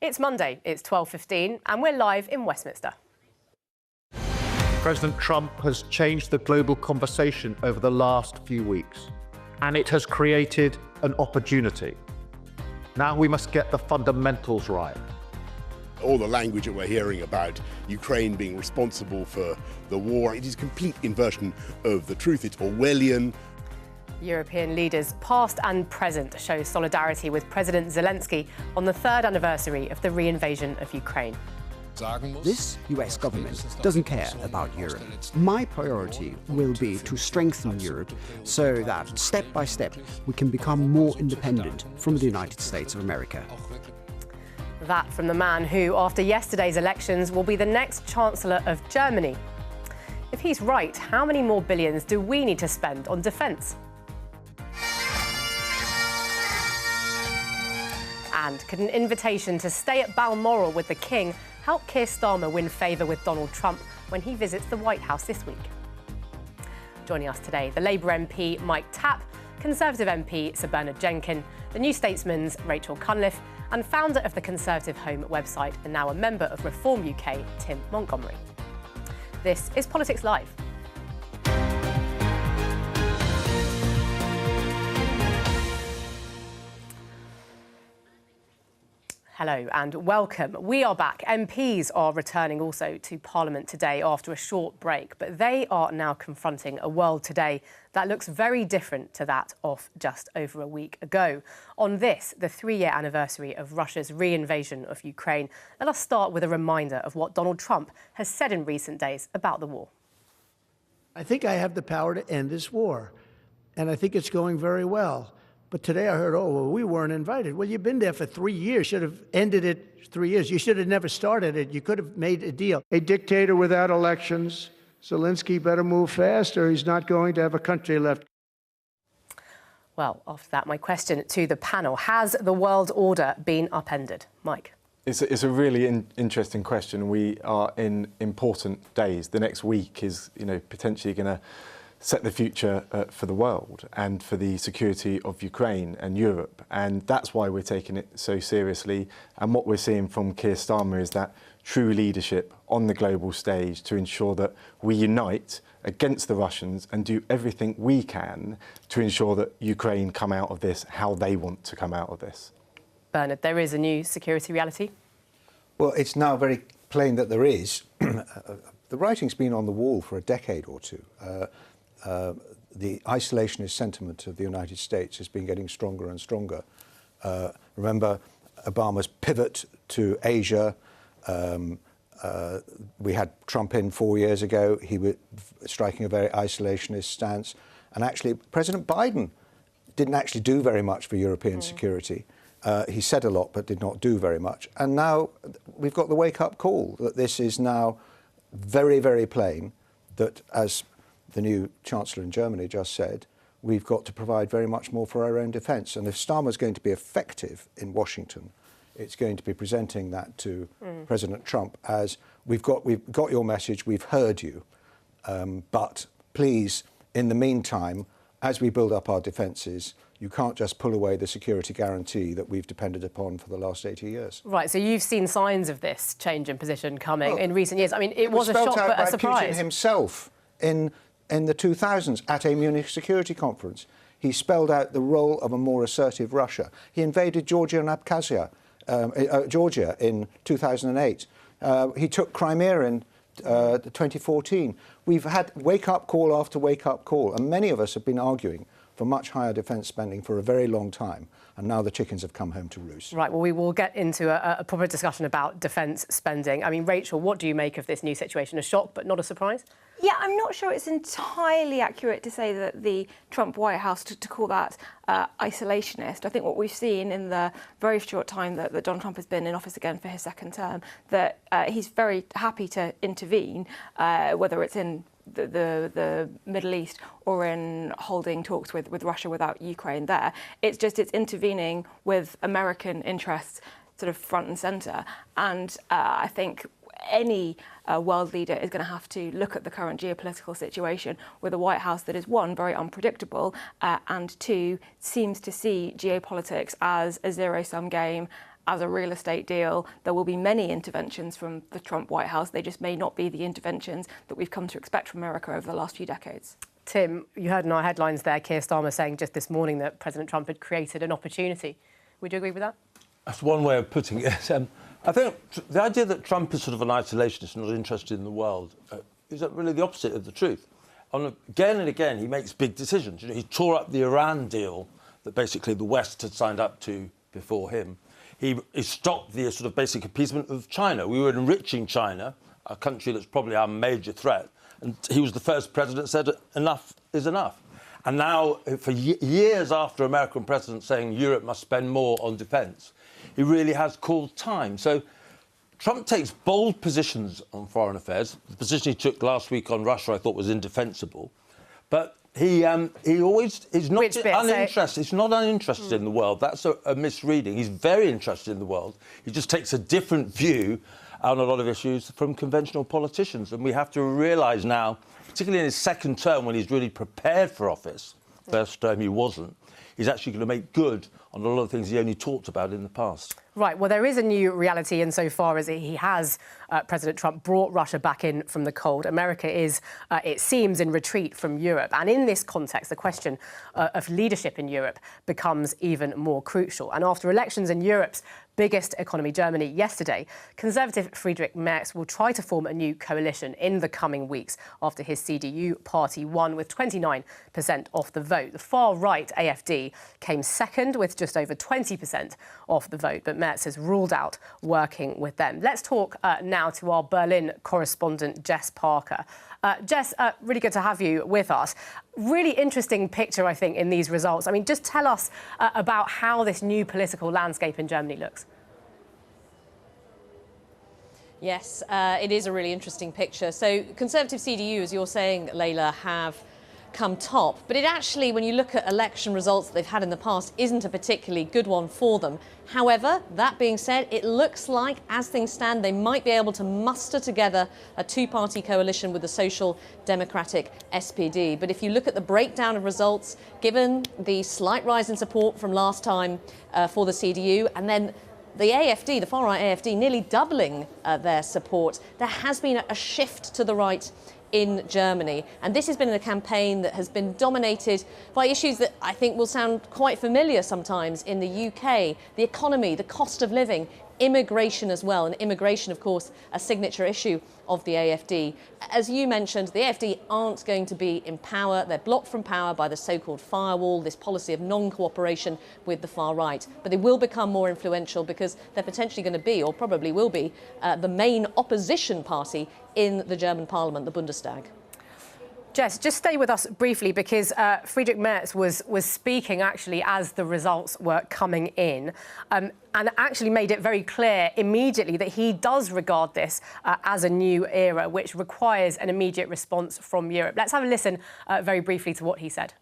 It's Monday, it's 12:15, and we're live in Westminster. President Trump has changed the global conversation over the last few weeks, and it has created an opportunity. Now we must get the fundamentals right. All the language that we're hearing about Ukraine being responsible for the war, it is a complete inversion of the truth. It's Orwellian. European leaders, past and present, show solidarity with President Zelensky on the third anniversary of the re-invasion of Ukraine. This US government doesn't care about Europe. My priority will be to strengthen Europe so that, step by step, we can become more independent from the United States of America. That from the man who, after yesterday's elections, will be the next Chancellor of Germany. If he's right, how many more billions do we need to spend on defence? And could an invitation to stay at Balmoral with the King help Keir Starmer win favour with Donald Trump when he visits the White House this week? Joining us today, the Labour MP Mike Tapp, Conservative MP Sir Bernard Jenkin, the New Statesman's Rachel Cunliffe, and founder of the Conservative Home website and now a member of Reform UK, Tim Montgomery. This is Politics Live. Hello and welcome. We are back. MPs are returning also to Parliament today after a short break, but they are now confronting a world today that looks very different to that of just over a week ago. On this, the 3-year anniversary of Russia's re-invasion of Ukraine, let us start with a reminder of what Donald Trump has said in recent days about the war. I think I have the power to end this war, and I think it's going very well. But today I heard, oh, well, we weren't invited. Well, you've been there for 3 years. Should have ended it 3 years. You should have never started it. You could have made a deal. A dictator without elections. Zelensky better move fast or he's not going to have a country left. Well, after that, my question to the panel. Has the world order been upended? Mike. It's a really interesting question. We are in important days. The next week is, potentially going to set the future for the world and for the security of Ukraine and Europe. And that's why we're taking it so seriously. And what we're seeing from Keir Starmer is that true leadership on the global stage to ensure that we unite against the Russians and do everything we can to ensure that Ukraine come out of this how they want to come out of this. Bernard, there is a new security reality? Well, it's now very plain that there is. The writing's been on the wall for a decade or two. The isolationist sentiment of the United States has been getting stronger and stronger. Remember Obama's pivot to Asia. We had Trump in 4 years ago. He was striking a very isolationist stance. And actually, President Biden didn't actually do very much for European security. He said a lot, but did not do very much. And now we've got the wake-up call that this is now very, very plain that, as the new Chancellor in Germany just said, we've got to provide very much more for our own defence. And if Starmer's going to be effective in Washington, it's going to be presenting that to President Trump as we've got your message, we've heard you, but please, in the meantime, as we build up our defences, you can't just pull away the security guarantee that we've depended upon for the last 80 years. Right, so you've seen signs of this change in position coming in recent years. I mean, it was a shock, but a surprise. Putin himself in the 2000s at a Munich Security Conference. He spelled out the role of a more assertive Russia. He invaded Georgia and Abkhazia, Georgia in 2008. He took Crimea in 2014. We've had wake-up call after wake-up call, and many of us have been arguing for much higher defence spending for a very long time, and now the chickens have come home to roost. Right, well, we will get into a proper discussion about defence spending. I mean, Rachel, what do you make of this new situation? A shock, but not a surprise? Yeah, I'm not sure it's entirely accurate to say that the Trump White House, to call that isolationist. I think what we've seen in the very short time that Donald Trump has been in office again for his second term, that he's very happy to intervene, whether it's in the Middle East or in holding talks with Russia without Ukraine there. It's intervening with American interests sort of front and centre. And I think any world leader is going to have to look at the current geopolitical situation with a White House that is, one, very unpredictable, and two, seems to see geopolitics as a zero-sum game as a real estate deal. There will be many interventions from the Trump White House. They just may not be the interventions that we've come to expect from America over the last few decades. Tim, you heard in our headlines there Keir Starmer saying just this morning that President Trump had created an opportunity. Would you agree with that? That's one way of putting it. I think the idea that Trump is sort of an isolationist, not interested in the world, is really the opposite of the truth. Again and again, he makes big decisions. He tore up the Iran deal that basically the West had signed up to before him. He stopped the sort of basic appeasement of China. We were enriching China, a country that's probably our major threat. And he was the first president that said enough is enough. And now, for years after American presidents saying Europe must spend more on defence, he really has called time. So Trump takes bold positions on foreign affairs. The position he took last week on Russia, I thought, was indefensible. But he always is not uninterested. He's not uninterested in the world. That's a misreading. He's very interested in the world. He just takes a different view on a lot of issues from conventional politicians. And we have to realise now, particularly in his second term, when he's really prepared for office, first term he wasn't, he's actually going to make good on a lot of things he only talked about in the past. Right. Well, there is a new reality insofar as he has, President Trump, brought Russia back in from the cold. America is, it seems, in retreat from Europe. And in this context, the question of leadership in Europe becomes even more crucial. And after elections in Europe's biggest economy, Germany, yesterday, Conservative Friedrich Merz will try to form a new coalition in the coming weeks after his CDU party won with 29% of the vote. The far-right AfD came second with just over 20% of the vote, but Merz has ruled out working with them. Let's talk now to our Berlin correspondent, Jess Parker. Jess, really good to have you with us. Really interesting picture, I think, in these results. I mean, just tell us about how this new political landscape in Germany looks. Yes, it is a really interesting picture. So Conservative CDU, as you're saying, Layla, have come top. But it actually, when you look at election results that they've had in the past, isn't a particularly good one for them. However, that being said, it looks like, as things stand, they might be able to muster together a two-party coalition with the Social Democratic SPD. But if you look at the breakdown of results, given the slight rise in support from last time for the CDU, and then the AfD, the far-right AfD, nearly doubling their support, there has been a shift to the right in Germany. And this has been a campaign that has been dominated by issues that I think will sound quite familiar sometimes in the UK. The economy, the cost of living, immigration as well. And immigration, of course, a signature issue of the AfD. As you mentioned, the AfD aren't going to be in power. They're blocked from power by the so-called firewall, this policy of non-cooperation with the far right. But they will become more influential because they're potentially going to be, or probably will be, the main opposition party in the German parliament, the Bundestag. Jess, just stay with us briefly because Friedrich Merz was speaking actually as the results were coming in and actually made it very clear immediately that he does regard this as a new era, which requires an immediate response from Europe. Let's have a listen very briefly to what he said.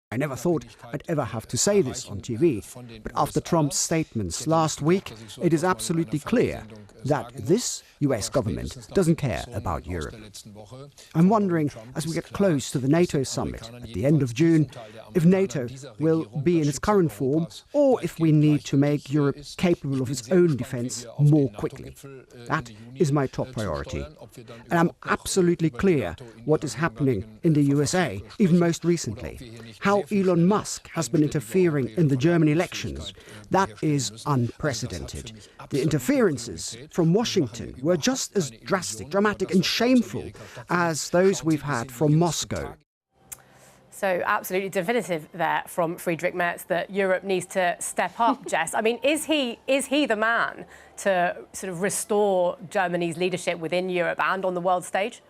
I never thought I'd ever have to say this on TV, but after Trump's statements last week, it is absolutely clear that this US government doesn't care about Europe. I'm wondering, as we get close to the NATO summit at the end of June, if NATO will be in its current form or if we need to make Europe capable of its own defense more quickly. That is my top priority. And I'm absolutely clear what is happening in the USA, even most recently. How Elon Musk has been interfering in the German elections, that is unprecedented. The interferences from Washington were just as drastic, dramatic and shameful as those we've had from Moscow. So absolutely definitive there from Friedrich Merz that Europe needs to step up, Jess. I mean, is he the man to sort of restore Germany's leadership within Europe and on the world stage?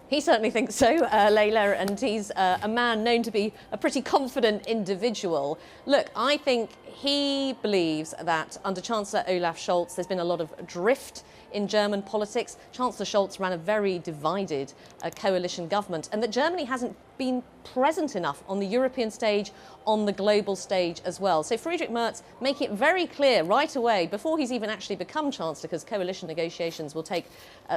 He certainly thinks so, Layla, and he's a man known to be a pretty confident individual. Look, I think he believes that under Chancellor Olaf Scholz, there's been a lot of drift in German politics. Chancellor Scholz ran a very divided coalition government, and that Germany hasn't been present enough on the European stage, on the global stage as well. So Friedrich Merz making it very clear right away, before he's even actually become Chancellor, because coalition negotiations will take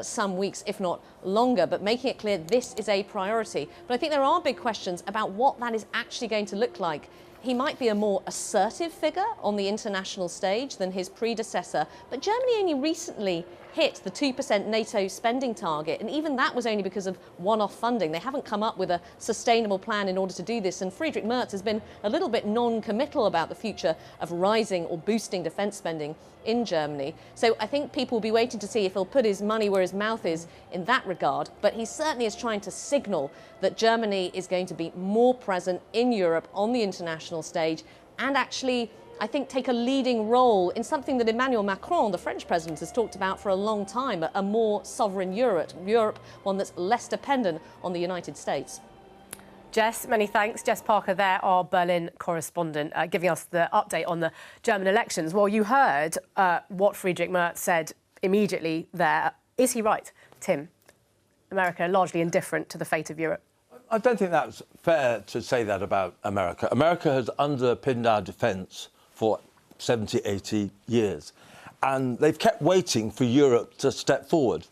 some weeks, if not longer, but making it clear this is a priority. But I think there are big questions about what that is actually going to look like. He might be a more assertive figure on the international stage than his predecessor, but Germany only recently hit the 2% NATO spending target, and even that was only because of one-off funding. They haven't come up with a sustainable plan in order to do this, and Friedrich Merz has been a little bit non-committal about the future of rising or boosting defence spending in Germany. So I think people will be waiting to see if he'll put his money where his mouth is in that regard, but he certainly is trying to signal that Germany is going to be more present in Europe on the international stage, and actually, I think, take a leading role in something that Emmanuel Macron, the French president, has talked about for a long time, a more sovereign Europe, one that's less dependent on the United States. Jess, many thanks. Jess Parker there, our Berlin correspondent, giving us the update on the German elections. Well, you heard what Friedrich Merz said immediately there. Is he right, Tim? America largely indifferent to the fate of Europe? I don't think that's fair to say that about America. America has underpinned our defence for 70, 80 years. And they've kept waiting for Europe to step forward.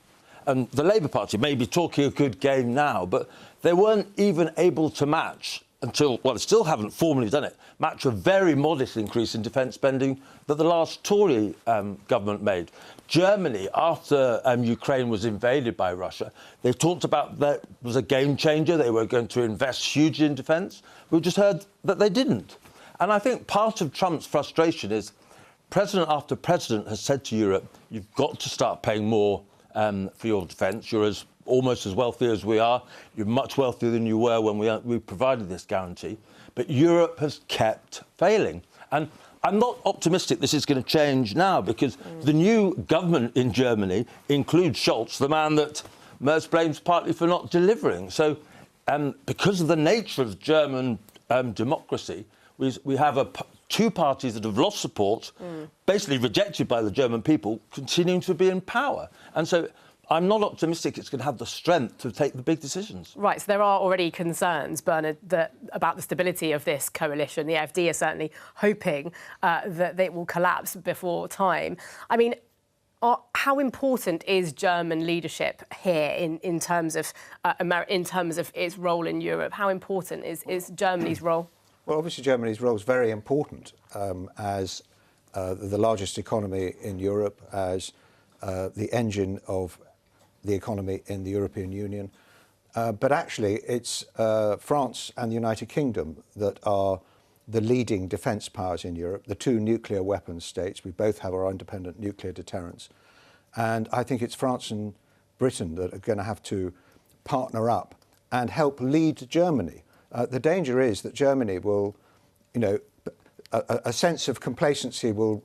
And the Labour Party may be talking a good game now, but they weren't even able to match until, well, they still haven't formally done it, match a very modest increase in defence spending that the last Tory government made. Germany, after Ukraine was invaded by Russia, they talked about that was a game changer. They were going to invest hugely in defence. We've just heard that they didn't. And I think part of Trump's frustration is president after president has said to Europe, you've got to start paying more for your defence. You're almost as wealthy as we are. You're much wealthier than you were when we provided this guarantee. But Europe has kept failing. And I'm not optimistic this is going to change now, because the new government in Germany includes Scholz, the man that Merz blames partly for not delivering. So because of the nature of German democracy, we have two parties that have lost support, basically rejected by the German people, continuing to be in power. And so I'm not optimistic it's going to have the strength to take the big decisions. Right, so there are already concerns, Bernard, about the stability of this coalition. The AfD are certainly hoping that it will collapse before time. I mean, how important is German leadership here in terms of its role in Europe? How important is Germany's role? Well, obviously Germany's role is very important as the largest economy in Europe, as the engine of the economy in the European Union. But actually, it's France and the United Kingdom that are the leading defence powers in Europe, the two nuclear weapons states. We both have our independent nuclear deterrence. And I think it's France and Britain that are going to have to partner up and help lead Germany. The danger is that Germany will, a sense of complacency will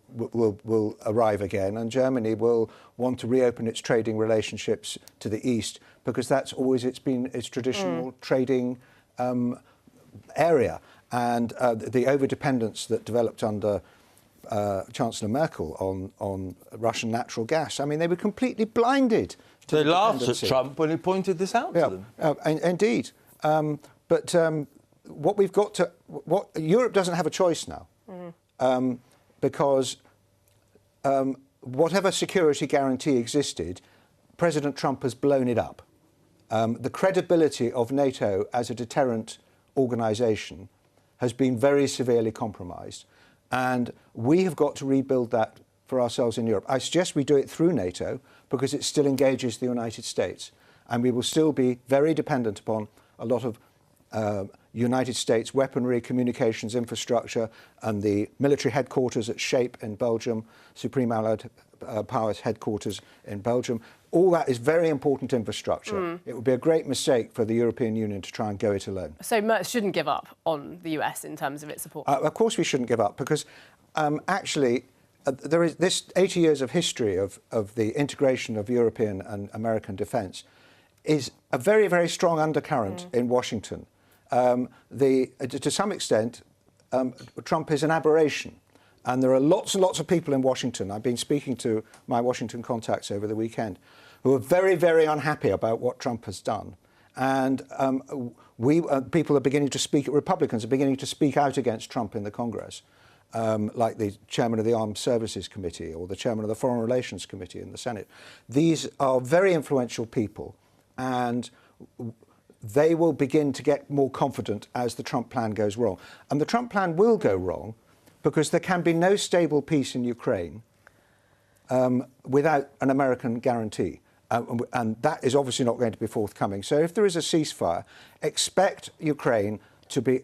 arrive again, and Germany will want to reopen its trading relationships to the east, because that's always been its traditional trading area. And the overdependence that developed under Chancellor Merkel on Russian natural gas, I mean, they were completely blinded. They laughed at Trump when he pointed this out to them. Indeed. But what we've got to... Europe doesn't have a choice now, because whatever security guarantee existed, President Trump has blown it up. The credibility of NATO as a deterrent organisation has been very severely compromised, and we have got to rebuild that for ourselves in Europe. I suggest we do it through NATO, because it still engages the United States, and we will still be very dependent upon a lot of United States weaponry, communications infrastructure, and the military headquarters at SHAPE in Belgium, Supreme Allied Powers headquarters in Belgium. All that is very important infrastructure. It would be a great mistake for the European Union to try and go it alone. So Merz shouldn't give up on the US in terms of its support? Of course we shouldn't give up, because actually there is this 80 years of history of the integration of European and American defence is a very, very strong undercurrent in Washington. To some extent, Trump is an aberration. And there are lots and lots of people in Washington, I've been speaking to my Washington contacts over the weekend, who are very, very unhappy about what Trump has done. And People are beginning to speak, Republicans are beginning to speak out against Trump in the Congress, like the chairman of the Armed Services Committee or the chairman of the Foreign Relations Committee in the Senate. These are very influential people, and they will begin to get more confident as the Trump plan goes wrong. And the Trump plan will go wrong because there can be no stable peace in Ukraine without an American guarantee. And that is obviously not going to be forthcoming. So if there is a ceasefire, expect Ukraine to be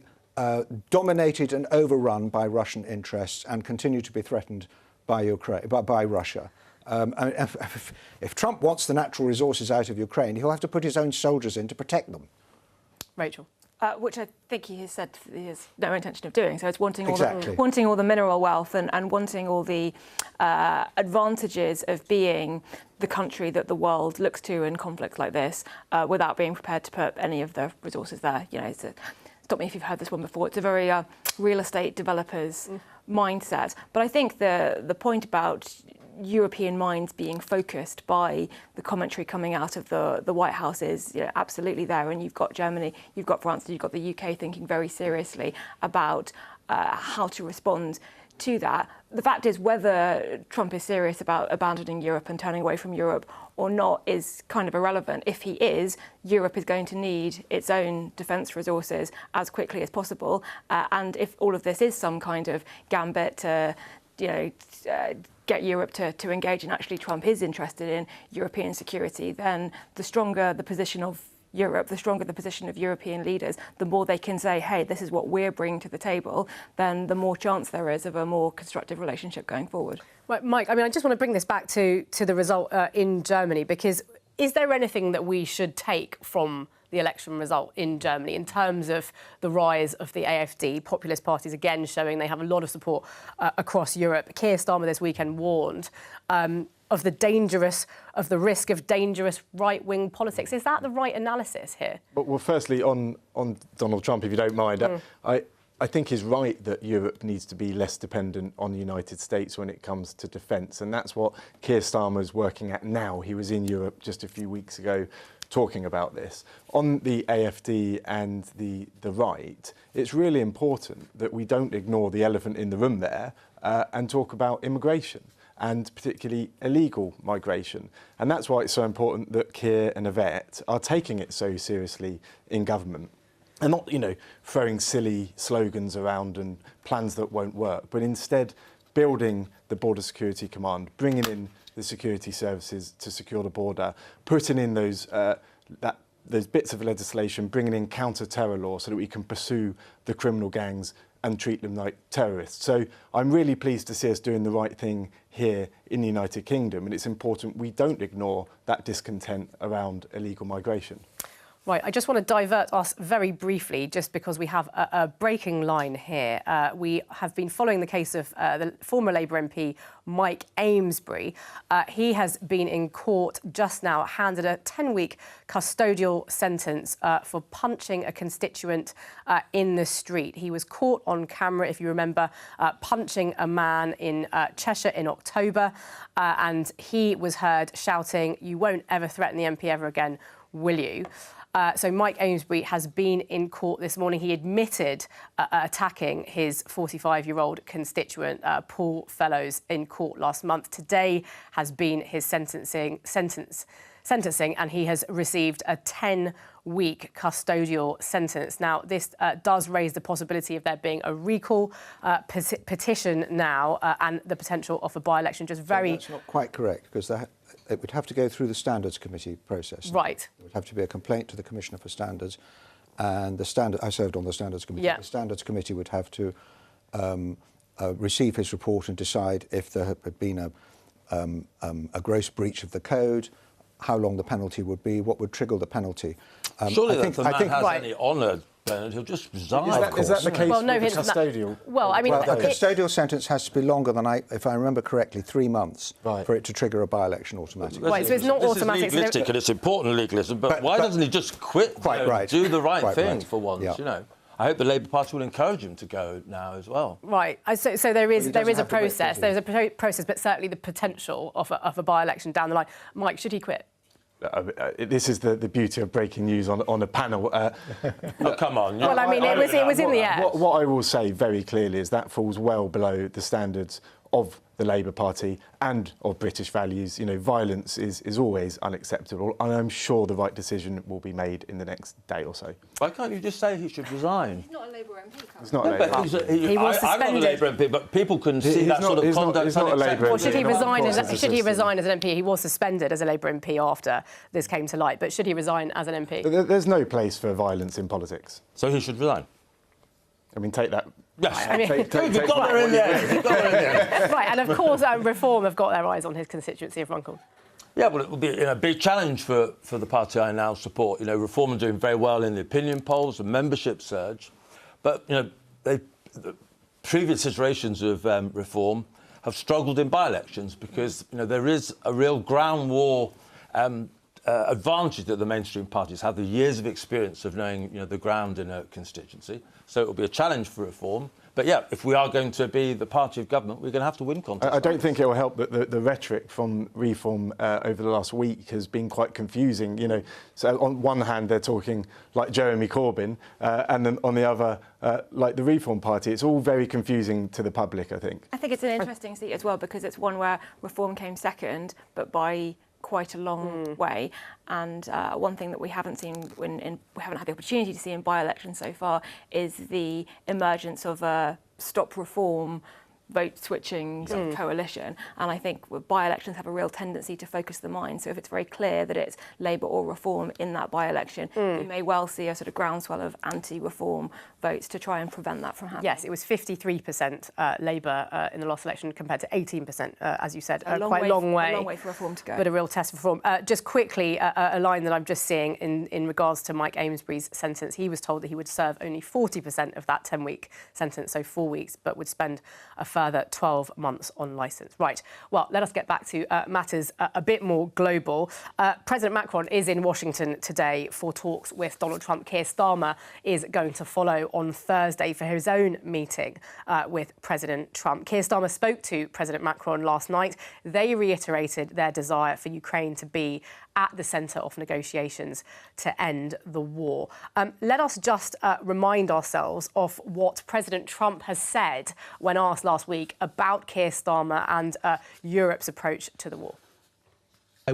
dominated and overrun by Russian interests and continue to be threatened by Russia. If Trump wants the natural resources out of Ukraine, he'll have to put his own soldiers in to protect them. Rachel. Which I think he has said he has no intention of doing. So it's wanting Exactly. all the mineral wealth and wanting all the advantages of being the country that the world looks to in conflicts like this, without being prepared to put any of the resources there. You know, stop me if you've heard this one before. It's a very real estate developers mindset. But I think the point about European minds being focused by the commentary coming out of the White House is absolutely there. And you've got Germany, you've got France, you've got the UK thinking very seriously about how to respond to that. The fact is, whether Trump is serious about abandoning Europe and turning away from Europe or not is kind of irrelevant. If he is, Europe is going to need its own defence resources as quickly as possible. And if all of this is some kind of gambit to, get Europe to engage, and actually Trump is interested in European security, then the stronger the position of Europe, the stronger the position of European leaders, the more they can say, hey, this is what we're bringing to the table, then the more chance there is of a more constructive relationship going forward. Right, Mike, I just want to bring this back to the result in Germany, because is there anything that we should take from the election result in Germany in terms of the rise of the AfD, populist parties again showing they have a lot of support across Europe? Keir Starmer this weekend warned of the risk of dangerous right-wing politics. Is that the right analysis here? Well, firstly, on Donald Trump, if you don't mind, I think he's right that Europe needs to be less dependent on the United States when it comes to defence, and that's what Keir Starmer is working at now. He was in Europe just a few weeks ago talking about this. On the AfD and the right, it's really important that we don't ignore the elephant in the room there and talk about immigration, and particularly illegal migration. And that's why it's so important that Keir and Yvette are taking it so seriously in government. And not, throwing silly slogans around and plans that won't work, but instead building the Border Security Command, bringing in the security services to secure the border, putting in those bits of legislation, bringing in counter-terror law so that we can pursue the criminal gangs and treat them like terrorists. So I'm really pleased to see us doing the right thing here in the United Kingdom, and it's important we don't ignore that discontent around illegal migration. Right, I just want to divert us very briefly, just because we have a breaking line here. We have been following the case of the former Labour MP, Mike Amesbury. He has been in court just now, handed a 10-week custodial sentence for punching a constituent in the street. He was caught on camera, if you remember, punching a man in Cheshire in October, and he was heard shouting, "You won't ever threaten the MP ever again, will you?" So Mike Amesbury has been in court this morning. He admitted attacking his 45-year-old constituent, Paul Fellows, in court last month. Today has been his sentencing, and he has received a 10-week custodial sentence. Now, this does raise the possibility of there being a recall petition now and the potential of a by-election. That's not quite correct, because it would have to go through the Standards Committee process. Right. It would have to be a complaint to the Commissioner for Standards, and I served on the Standards Committee. Yeah. The Standards Committee would have to receive his report and decide if there had been a gross breach of the code, how long the penalty would be, what would trigger the penalty. Surely if the man has any honour, Bernard, he'll just resign. Is that the case with the custodial? A custodial sentence has to be longer than, if I remember correctly, 3 months for it to trigger a by-election automatically. Right, so it's not automatic. This is legalistic, and it's important legalism, but why doesn't he just quit? Quite right. Do the right thing for once, Yeah. I hope the Labour Party will encourage him to go now as well. Right. So there is a process. There's a process, but certainly the potential of a by-election down the line. Mike, should he quit? This is the beauty of breaking news on a panel. Oh, come on. Well, I mean, it was in the air. What I will say very clearly is that falls well below the standards of the Labour Party and of British values. You know, violence is always unacceptable, and I'm sure the right decision will be made in the next day or so. Why can't you just say he should resign? He's not a Labour MP. He's not a Labour MP. He was I'm not a Labour MP, but people can see that sort of conduct. He's not a Labour MP. Well, should he resign as an MP? He was suspended as a Labour MP after this came to light, but should he resign as an MP? There's no place for violence in politics. So he should resign? I mean, take that. Yes. I mean, You've got her in there. Right, and of course, Reform have got their eyes on his constituency of Runcorn. Yeah, well, it will be a big challenge for the party I now support. You know, Reform are doing very well in the opinion polls, the membership surge. But, you know, the previous iterations of Reform have struggled in by-elections because, you know, there is a real ground war advantage that the mainstream parties have, the years of experience of knowing, you know, the ground in a constituency. So it will be a challenge for Reform. But, yeah, if we are going to be the party of government, we're going to have to win contests. I don't think it will help that the rhetoric from Reform over the last week has been quite confusing. You know, so on one hand, they're talking like Jeremy Corbyn, and then on the other, like the Reform Party. It's all very confusing to the public, I think. I think it's an interesting seat as well because it's one where Reform came second, but by quite a long way. And one thing that we haven't seen, we haven't had the opportunity to see in by-elections so far, is the emergence of a stop Reform vote-switching sort of coalition. And I think by-elections have a real tendency to focus the mind. So if it's very clear that it's Labour or Reform in that by-election, we may well see a sort of groundswell of anti-Reform votes to try and prevent that from happening. Yes, it was 53% Labour in the last election compared to 18%, as you said. A long way for Reform to go. But a real test for Reform. Just quickly, a line that I'm just seeing in regards to Mike Amesbury's sentence. He was told that he would serve only 40% of that 10-week sentence, so 4 weeks, but would spend a further 12 months on licence. Right, well, let us get back to matters a bit more global. President Macron is in Washington today for talks with Donald Trump. Keir Starmer is going to follow on Thursday for his own meeting with President Trump. Keir Starmer spoke to President Macron last night. They reiterated their desire for Ukraine to be at the centre of negotiations to end the war. Let us just remind ourselves of what President Trump has said when asked last week about Keir Starmer and Europe's approach to the war.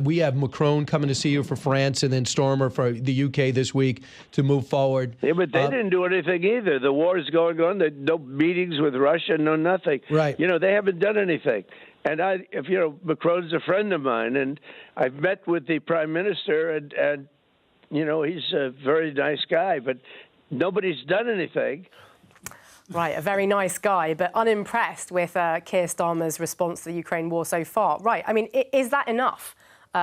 We have Macron coming to see you for France and then Starmer for the UK this week to move forward. Yeah, but they didn't do anything either. The war is going on. There's no meetings with Russia, no nothing. Right. You know, they haven't done anything. And Macron's a friend of mine, and I've met with the prime minister, and you know, he's a very nice guy, but nobody's done anything. Right, a very nice guy, but unimpressed with Keir Starmer's response to the Ukraine war so far. Right, I mean, is that enough,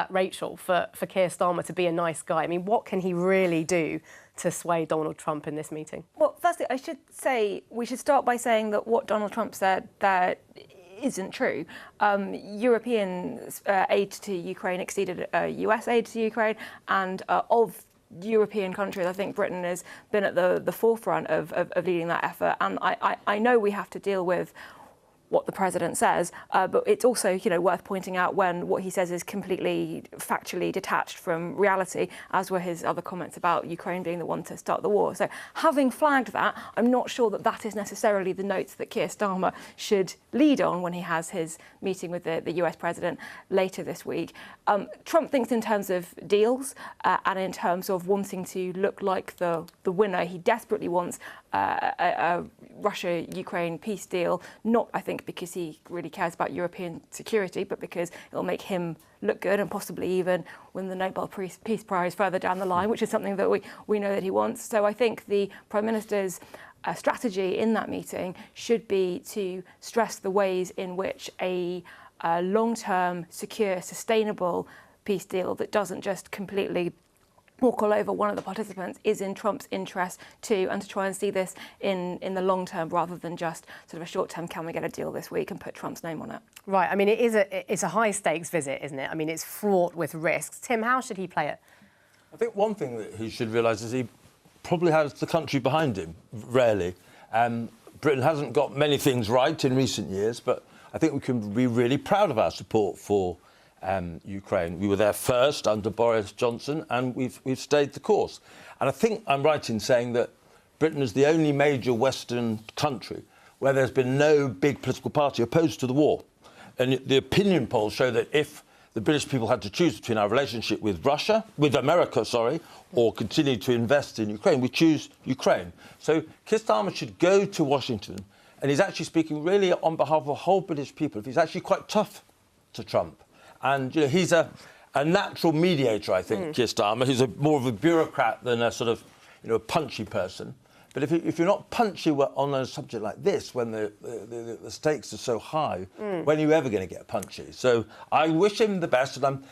Rachel, for Keir Starmer to be a nice guy? I mean, what can he really do to sway Donald Trump in this meeting? Well, firstly, I should say we should start by saying that what Donald Trump said that isn't true. European aid to Ukraine exceeded US aid to Ukraine, and of European countries, I think Britain has been at the forefront of leading that effort. And I know we have to deal with what the president says, but it's also, you know, worth pointing out when what he says is completely factually detached from reality, as were his other comments about Ukraine being the one to start the war. So having flagged that, I'm not sure that that is necessarily the notes that Keir Starmer should lead on when he has his meeting with the US president later this week. Trump thinks in terms of deals and in terms of wanting to look like the winner. He desperately wants a Russia-Ukraine peace deal, not, I think, because he really cares about European security, but because it'll make him look good and possibly even win the Nobel Peace Prize further down the line, which is something that we know that he wants. So I think the Prime Minister's strategy in that meeting should be to stress the ways in which a long-term, secure, sustainable peace deal that doesn't just completely walk all over one of the participants is in Trump's interest too, and to try and see this in the long term rather than just sort of a short term, can we get a deal this week and put Trump's name on it. Right, I mean, it's a high stakes visit, isn't it? I mean, it's fraught with risks. Tim, how should he play it? I think one thing that he should realise is he probably has the country behind him, rarely. Britain hasn't got many things right in recent years, but I think we can be really proud of our support for Ukraine. We were there first under Boris Johnson, and we've stayed the course. And I think I'm right in saying that Britain is the only major Western country where there's been no big political party opposed to the war. And the opinion polls show that if the British people had to choose between our relationship with America, or continue to invest in Ukraine, we choose Ukraine. So Keir Starmer should go to Washington, and he's actually speaking really on behalf of the whole British people. He's actually quite tough to Trump. And he's a natural mediator, I think, Keir Starmer. He's more of a bureaucrat than a sort of a punchy person. But if you're not punchy on a subject like this, when the stakes are so high, when are you ever going to get punchy? So I wish him the best, and I'm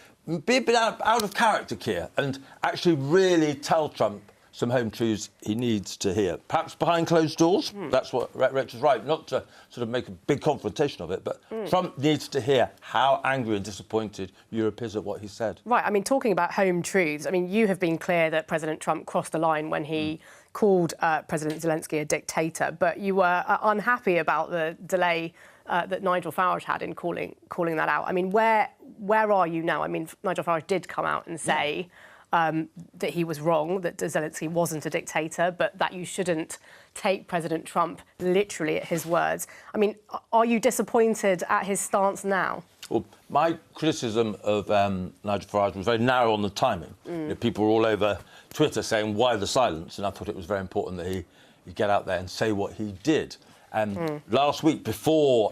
be a bit out of character, Keir, and actually really tell Trump some home truths he needs to hear. Perhaps behind closed doors. That's what Rachel's right, not to sort of make a big confrontation of it, but Trump needs to hear how angry and disappointed Europe is at what he said. Right, I mean, talking about home truths, I mean, you have been clear that President Trump crossed the line when he called President Zelensky a dictator, but you were unhappy about the delay that Nigel Farage had in calling that out. I mean, where are you now? I mean, Nigel Farage did come out and say that he was wrong, that Zelensky wasn't a dictator, but that you shouldn't take President Trump literally at his words. I mean, are you disappointed at his stance now? Well, my criticism of Nigel Farage was very narrow on the timing. People were all over Twitter saying, why the silence? And I thought it was very important that he get out there and say what he did. Last week, before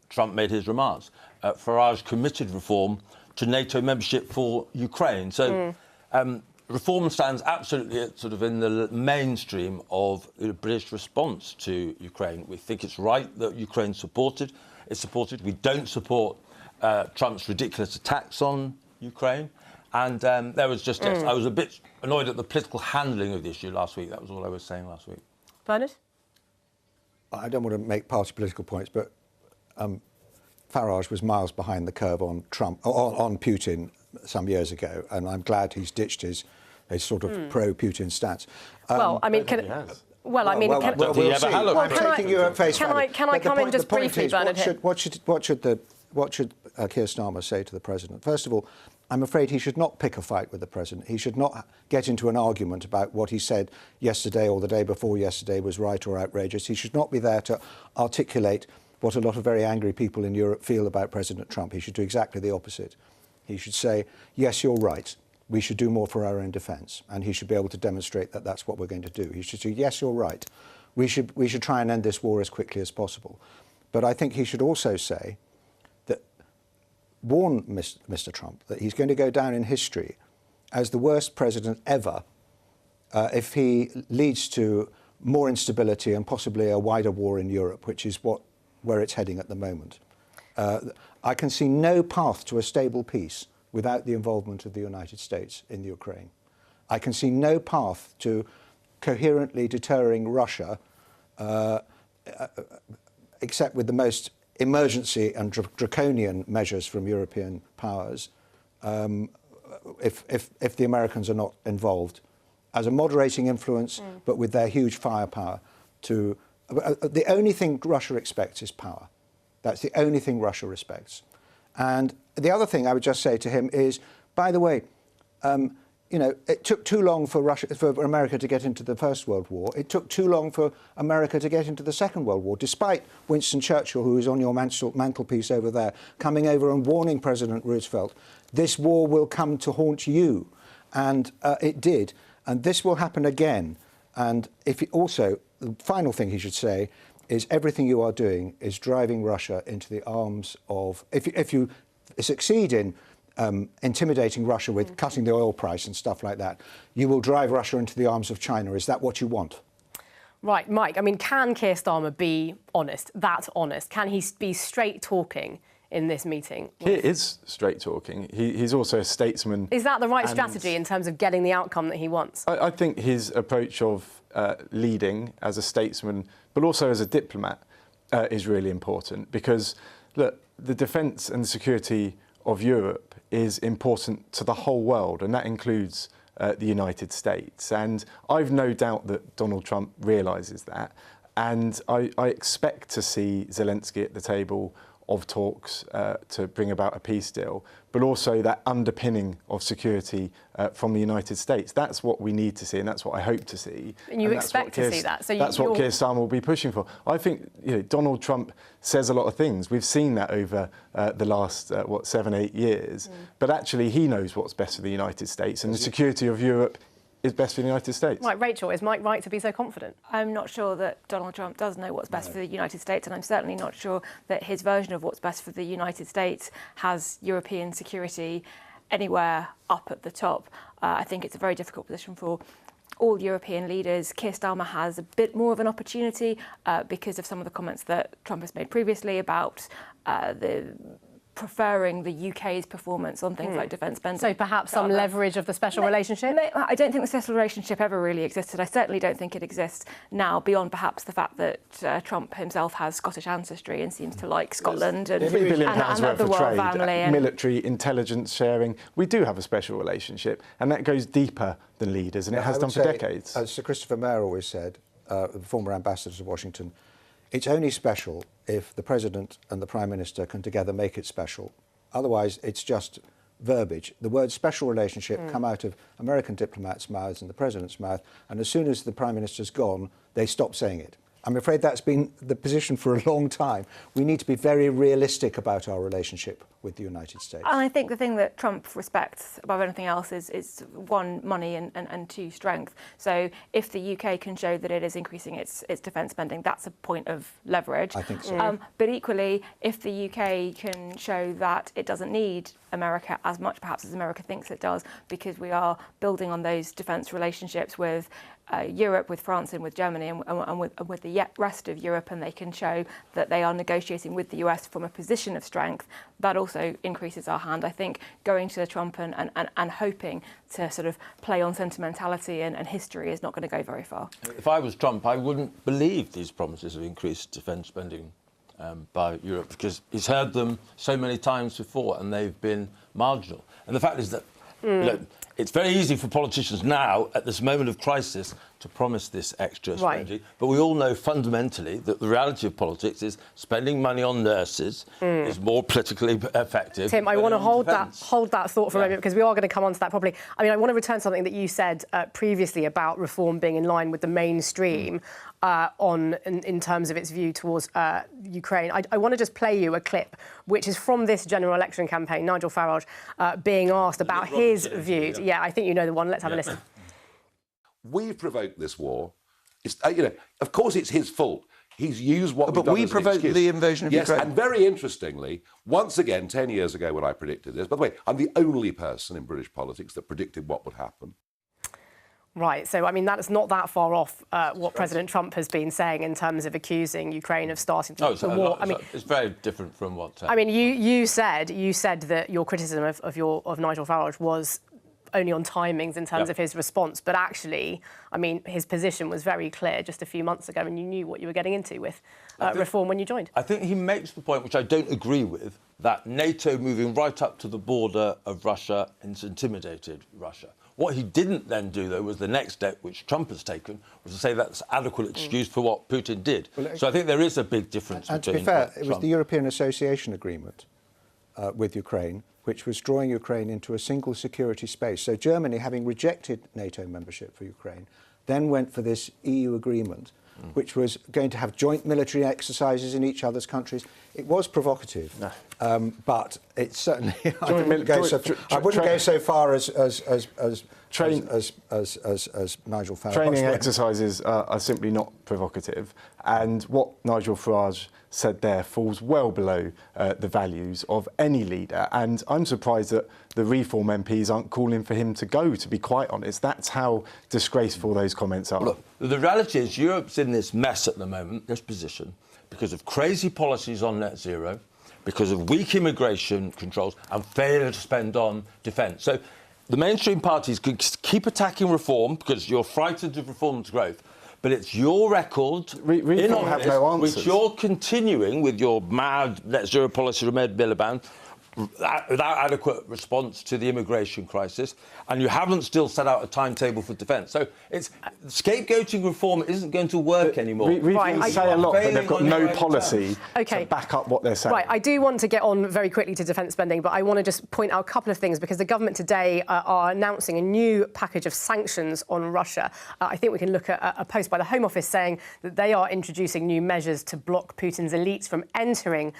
Trump made his remarks, Farage committed reform to NATO membership for Ukraine. So reform stands absolutely sort of in the mainstream of the British response to Ukraine. We think it's right that Ukraine is supported. We don't support Trump's ridiculous attacks on Ukraine. And there was just... I was a bit annoyed at the political handling of the issue last week. That was all I was saying last week. Bernard? I don't want to make party political points, but Farage was miles behind the curve on on Putin some years ago, and I'm glad he's ditched his sort of pro-Putin stance. Well, I mean, I'm taking you at face value. Can I come in just briefly, Bernard? What should Keir Starmer say to the president? First of all, I'm afraid he should not pick a fight with the president. He should not get into an argument about what he said yesterday or the day before yesterday was right or outrageous. He should not be there to articulate what a lot of very angry people in Europe feel about President Trump. He should do exactly the opposite. He should say, yes, you're right. We should do more for our own defence. And he should be able to demonstrate that that's what we're going to do. He should say, yes, you're right. We should try and end this war as quickly as possible. But I think he should also say that, warn Mr. Trump that he's going to go down in history as the worst president ever if he leads to more instability and possibly a wider war in Europe, which is where it's heading at the moment. I can see no path to a stable peace without the involvement of the United States in the Ukraine. I can see no path to coherently deterring Russia, except with the most emergency and draconian measures from European powers, if the Americans are not involved, as a moderating influence, but with their huge firepower to... The only thing Russia expects is power. That's the only thing Russia respects. And the other thing I would just say to him is, by the way, it took too long for America to get into the First World War. It took too long for America to get into the Second World War, despite Winston Churchill, who is on your mantelpiece over there, coming over and warning President Roosevelt, this war will come to haunt you. And it did. And this will happen again. And the final thing he should say is everything you are doing is driving Russia into the arms of... If you succeed in intimidating Russia with cutting the oil price and stuff like that, you will drive Russia into the arms of China. Is that what you want? Right, Mike, I mean, can Keir Starmer be honest, that honest? Can he be straight talking in this meeting? He is straight talking. He's also a statesman. Is that the right strategy in terms of getting the outcome that he wants? I think his approach of leading as a statesman, but also as a diplomat, is really important because, look, the defence and security of Europe is important to the whole world, and that includes the United States. And I've no doubt that Donald Trump realises that. And I expect to see Zelensky at the table of talks to bring about a peace deal, but also that underpinning of security from the United States. That's what we need to see, and that's what I hope to see. And you expect to see that? So that's what Keir Starmer will be pushing for. I think Donald Trump says a lot of things. We've seen that over the last, 7-8 years. But actually, he knows what's best for the United States, and the security of Europe is best for the United States. Right, Rachel, is Mike right to be so confident? I'm not sure that Donald Trump does know what's best for the United States, and I'm certainly not sure that his version of what's best for the United States has European security anywhere up at the top. I think it's a very difficult position for all European leaders. Keir Starmer has a bit more of an opportunity because of some of the comments that Trump has made previously about the preferring the UK's performance on things like defence spending. So perhaps some leverage of the special relationship? I don't think the special relationship ever really existed. I certainly don't think it exists now, beyond perhaps the fact that Trump himself has Scottish ancestry and seems to like Scotland and £3 billion and worth the of royal trade, family. military intelligence sharing. We do have a special relationship, and that goes deeper than leaders, and it has done for decades. As Sir Christopher Mayer always said, the former ambassador to Washington, it's only special if the President and the Prime Minister can together make it special. Otherwise, it's just verbiage. The word special relationship come out of American diplomats' mouths and the President's mouth, and as soon as the Prime Minister's gone, they stop saying it. I'm afraid that's been the position for a long time. We need to be very realistic about our relationship with the United States. And I think the thing that Trump respects above anything else is one, money, and two, strength. So if the UK can show that it is increasing its defence spending, that's a point of leverage. I think so. But equally, if the UK can show that it doesn't need America as much perhaps as America thinks it does, because we are building on those defence relationships with Europe, with France and with Germany and with the rest of Europe, and they can show that they are negotiating with the US from a position of strength, that also increases our hand. I think going to Trump and hoping to sort of play on sentimentality and history is not going to go very far. If I was Trump, I wouldn't believe these promises of increased defence spending by Europe, because he's heard them so many times before and they've been marginal. And the fact is that it's very easy for politicians now, at this moment of crisis, to promise this extra spending. But we all know fundamentally that the reality of politics is spending money on nurses is more politically effective. Tim, I want to hold that thought for a moment, because we are going to come on to that probably. I mean, I want to return to something that you said previously about reform being in line with the mainstream in terms of its view towards Ukraine. I want to just play you a clip, which is from this general election campaign, Nigel Farage being asked about his views. Yeah, I think you know the one. Let's have a listen. We've provoked this war. It's, of course, it's his fault. He's used what But we provoked the invasion of Ukraine. Yes, and very interestingly, once again, 10 years ago when I predicted this, by the way, I'm the only person in British politics that predicted what would happen. Right, so I mean that's not that far off what President Trump has been saying in terms of accusing Ukraine of starting the war. I mean, it's very different from what. I mean, you said that your criticism of Nigel Farage was only on timings in terms of his response, but actually, I mean, his position was very clear just a few months ago, and you knew what you were getting into with reform when you joined. I think he makes the point, which I don't agree with, that NATO moving right up to the border of Russia has intimidated Russia. What he didn't then do, though, was the next step, which Trump has taken, was to say that's adequate excuse for what Putin did. Well, so I think there is a big difference between. And to be fair, it was the European Association Agreement with Ukraine, which was drawing Ukraine into a single security space. So Germany, having rejected NATO membership for Ukraine, then went for this EU agreement, which was going to have joint military exercises in each other's countries. It was provocative, but it certainly I wouldn't go so far as Nigel Farage. Training exercises are simply not provocative, and what Nigel Farage said there falls well below the values of any leader. And I'm surprised that the Reform MPs aren't calling for him to go, to be quite honest. That's how disgraceful those comments are. Look, the reality is Europe's in this mess at the moment, this position, because of crazy policies on net zero, because of weak immigration controls and failure to spend on defence. So the mainstream parties could keep attacking reform because you're frightened of reform's growth. But it's your record, have no answers, which you're continuing with your mad net zero policy from Ed Miliband, without adequate response to the immigration crisis, and you haven't still set out a timetable for defence. So it's scapegoating reform isn't going to work anymore. We say a lot, but they've got no policy to back up what they're saying. Right, I do want to get on very quickly to defence spending, but I want to just point out a couple of things, because the government today are announcing a new package of sanctions on Russia. I think we can look at a post by the Home Office saying that they are introducing new measures to block Putin's elites from entering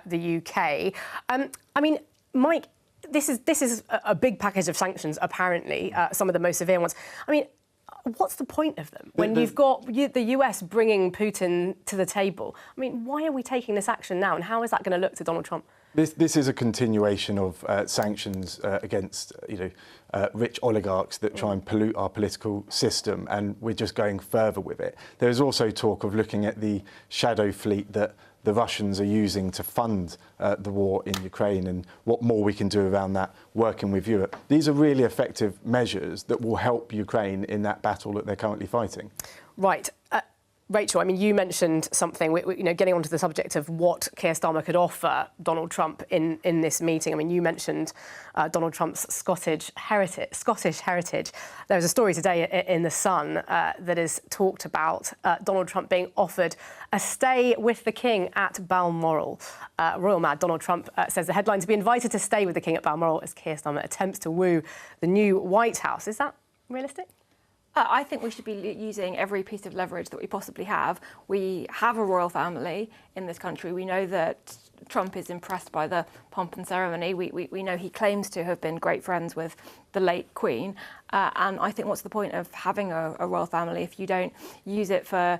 the UK. I mean, Mike, this is a big package of sanctions, apparently, some of the most severe ones. I mean, what's the point of them when you've got the US bringing Putin to the table? I mean, why are we taking this action now, and how is that going to look to Donald Trump? This is a continuation of sanctions against rich oligarchs that try and pollute our political system, and we're just going further with it. There is also talk of looking at the shadow fleet that the Russians are using to fund the war in Ukraine, and what more we can do around that, working with Europe. These are really effective measures that will help Ukraine in that battle that they're currently fighting. Right. Rachel, I mean, you mentioned something, getting onto the subject of what Keir Starmer could offer Donald Trump in this meeting. I mean, you mentioned Donald Trump's Scottish heritage. There was a story today in The Sun that has talked about Donald Trump being offered a stay with the King at Balmoral. Royal Mad Donald Trump says the headline to be invited to stay with the King at Balmoral as Keir Starmer attempts to woo the new White House. Is that realistic? I think we should be using every piece of leverage that we possibly have. We have a royal family in this country. We know that Trump is impressed by the pomp and ceremony. We know he claims to have been great friends with the late Queen. And I think what's the point of having a royal family if you don't use it for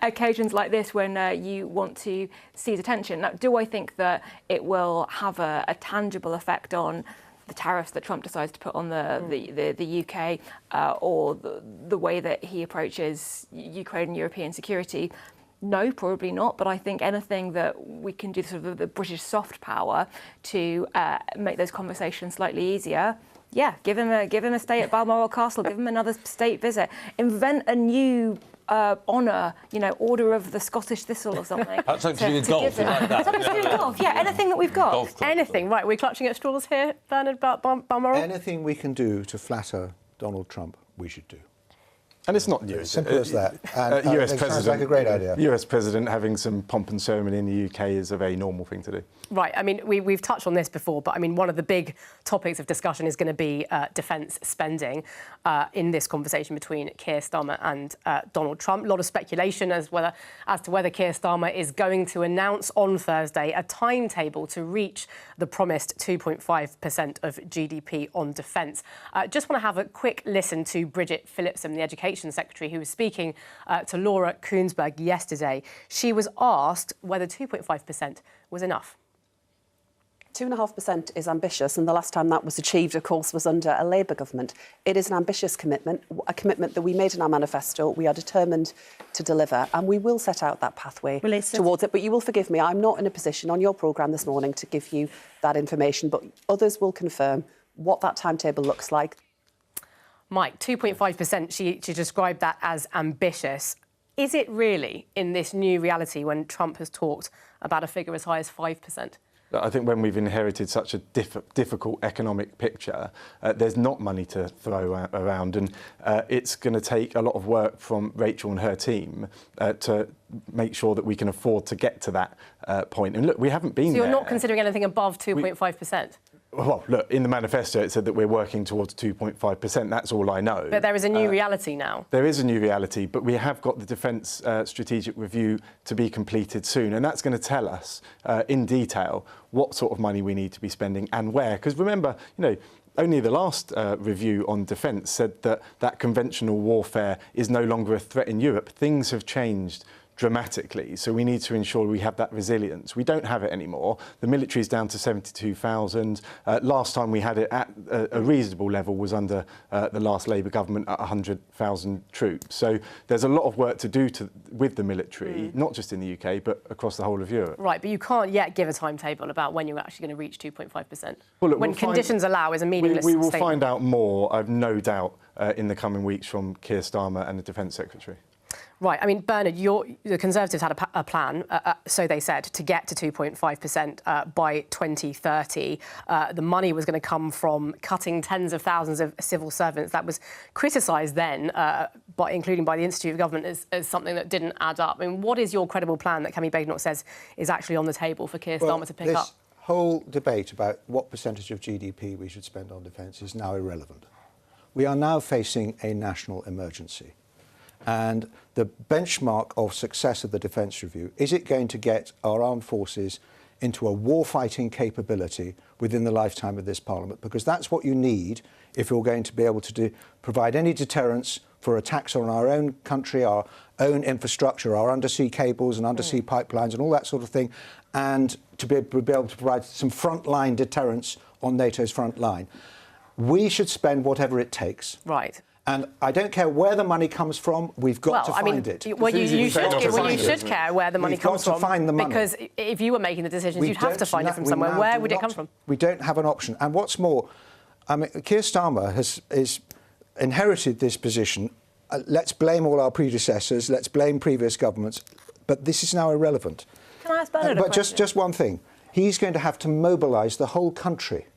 occasions like this when you want to seize attention? Now, do I think that it will have a tangible effect on the tariffs that Trump decides to put on the UK or the way that he approaches Ukraine and European security? No, probably not. But I think anything that we can do, sort of the British soft power, to make those conversations slightly easier. Yeah, give him a stay at Balmoral Castle. Give him another state visit. Invent a new honour, Order of the Scottish Thistle or something. Something to do with golf. Like that. Something to do with golf. Yeah, anything that we've got. Anything. Right, we're clutching at straws here, Bernard Balmoral. Anything we can do to flatter Donald Trump, we should do. And it's not new. Simple as that. And US it President, sounds like a great idea. US President having some pomp and ceremony in the UK is a very normal thing to do. Right. I mean, we've touched on this before, but I mean, one of the big topics of discussion is going to be defence spending in this conversation between Keir Starmer and Donald Trump. A lot of speculation as to whether Keir Starmer is going to announce on Thursday a timetable to reach the promised 2.5% of GDP on defence. Just want to have a quick listen to Bridget Phillipson, the Education Secretary, who was speaking to Laura Kuenssberg yesterday. She was asked whether 2.5% was enough. 2.5% is ambitious, and the last time that was achieved, of course, was under a Labour government. It is an ambitious commitment, a commitment that we made in our manifesto. We are determined to deliver, and we will set out that pathway towards it. But you will forgive me, I'm not in a position on your programme this morning to give you that information, but others will confirm what that timetable looks like. Mike, 2.5%, she described that as ambitious. Is it really in this new reality when Trump has talked about a figure as high as 5%? I think when we've inherited such a difficult economic picture, there's not money to throw around, and it's going to take a lot of work from Rachel and her team to make sure that we can afford to get to that point. And look, we haven't been there. So you're not considering anything above 2.5%? Well, look, in the manifesto it said that we're working towards 2.5%. That's all I know. But there is a new reality now. There is a new reality, but we have got the Defence Strategic Review to be completed soon, and that's going to tell us in detail what sort of money we need to be spending and where. Because remember, only the last review on defence said that conventional warfare is no longer a threat in Europe. Things have changed dramatically, so we need to ensure we have that resilience. We don't have it anymore. The military is down to 72,000. Last time we had it at a reasonable level was under the last Labour government at 100,000 troops. So there's a lot of work to do with the military, not just in the UK, but across the whole of Europe. Right, but you can't yet give a timetable about when you're actually going to reach 2.5%. Well, look, when conditions allow is a meaningless We will statement. find out more, I've no doubt, in the coming weeks from Keir Starmer and the Defence Secretary. Right. I mean, Bernard, the Conservatives had a plan, so they said, to get to 2.5% by 2030. The money was going to come from cutting tens of thousands of civil servants. That was criticised then, including by the Institute of Government, as something that didn't add up. I mean, what is your credible plan that Kemi Badenoch says is actually on the table for Keir Starmer to pick up? This whole debate about what percentage of GDP we should spend on defence is now irrelevant. We are now facing a national emergency. And the benchmark of success of the Defence Review, is it going to get our armed forces into a war-fighting capability within the lifetime of this Parliament? Because that's what you need if you're going to be able to provide any deterrence for attacks on our own country, our own infrastructure, our undersea cables and undersea pipelines and all that sort of thing, and to be able to provide some frontline deterrence on NATO's front line. We should spend whatever it takes. Right. And I don't care where the money comes from, we've got to find it. Well, you should care where the money comes from. We've got to find the money. Because if you were making the decisions, you'd have to find it from somewhere. Where would it come from? We don't have an option. And what's more, I mean, Keir Starmer has inherited this position. Let's blame all our predecessors, let's blame previous governments, but this is now irrelevant. Can I ask Bernard a question? Just one thing. He's going to have to mobilise the whole country,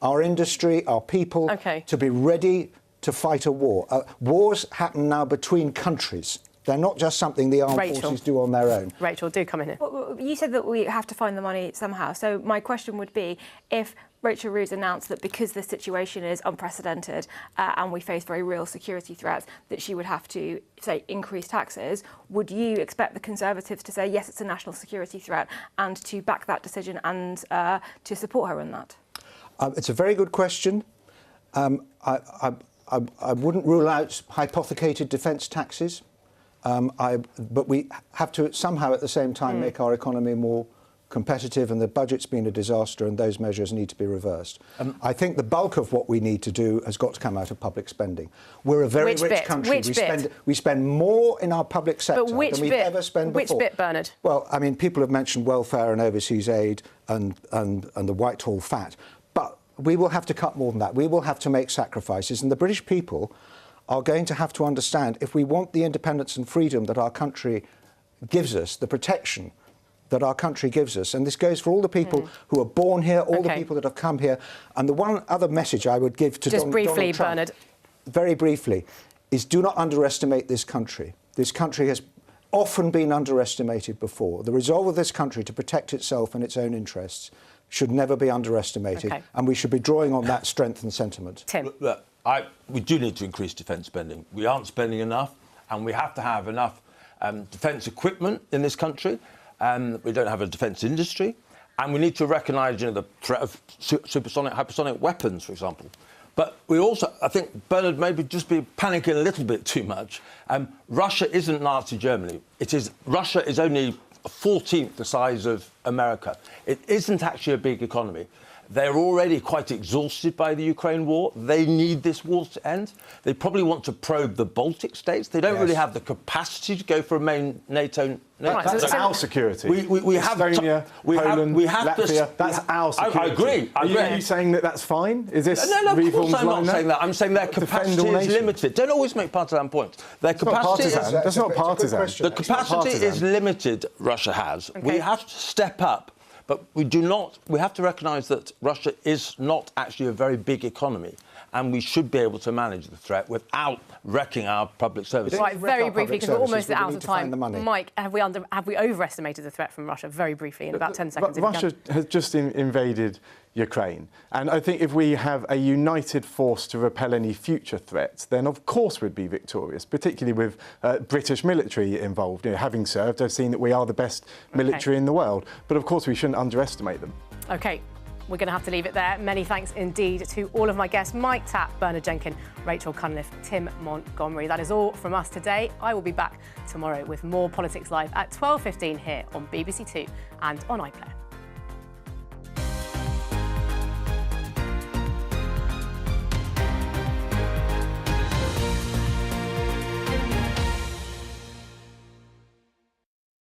our industry, our people, to be ready to fight a war. Wars happen now between countries. They're not just something the armed forces do on their own. Rachel, do come in here. Well, you said that we have to find the money somehow. So my question would be, if Rachel Reeves announced that because the situation is unprecedented and we face very real security threats, that she would have to, say, increase taxes, would you expect the Conservatives to say, yes, it's a national security threat, and to back that decision and to support her in that? It's a very good question. I wouldn't rule out hypothecated defence taxes, but we have to somehow at the same time make our economy more competitive, and the budget's been a disaster and those measures need to be reversed. I think the bulk of what we need to do has got to come out of public spending. We're a very rich country. We spend more in our public sector than we've ever spent before. Which bit, Bernard? Well, I mean, people have mentioned welfare and overseas aid and the Whitehall fat. We will have to cut more than that. We will have to make sacrifices. And the British people are going to have to understand, if we want the independence and freedom that our country gives us, the protection that our country gives us, and this goes for all the people who are born here, all the people that have come here. And the one other message I would give to Donald Trump, Bernard, very briefly, is do not underestimate this country. This country has often been underestimated before. The resolve of this country to protect itself and its own interests should never be underestimated, and we should be drawing on that strength and sentiment. Tim? Look, we do need to increase defence spending. We aren't spending enough, and we have to have enough defence equipment in this country. We don't have a defence industry, and we need to recognise, the threat of supersonic, hypersonic weapons, for example. But we also, I think Bernard maybe just be panicking a little bit too much. Russia isn't Nazi Germany. Russia is only 14th the size of America. It isn't actually a big economy. They're already quite exhausted by the Ukraine war. They need this war to end. They probably want to probe the Baltic states. They don't really have the capacity to go for a main NATO. That's our security. We have Estonia, Poland, Latvia. That's our security. I agree. Are you saying that that's fine? Is this No, of course I'm not saying that. I'm saying their capacity is limited. Don't always make partisan points. Their capacity That's not partisan. The capacity is limited, Russia has. We have to step up. But we have to recognise that Russia is not actually a very big economy, and we should be able to manage the threat without wrecking our public services. Right, very briefly, because we're almost out of time. Mike, have we overestimated the threat from Russia? Very briefly, in about 10 seconds. Russia has just invaded Ukraine. And I think if we have a united force to repel any future threats, then of course we'd be victorious, particularly with British military involved. Having served, I've seen that we are the best military in the world. But of course we shouldn't underestimate them. OK. We're going to have to leave it there. Many thanks indeed to all of my guests, Mike Tapp, Bernard Jenkin, Rachel Cunliffe, Tim Montgomery. That is all from us today. I will be back tomorrow with more Politics Live at 12:15 here on BBC Two and on iPlayer.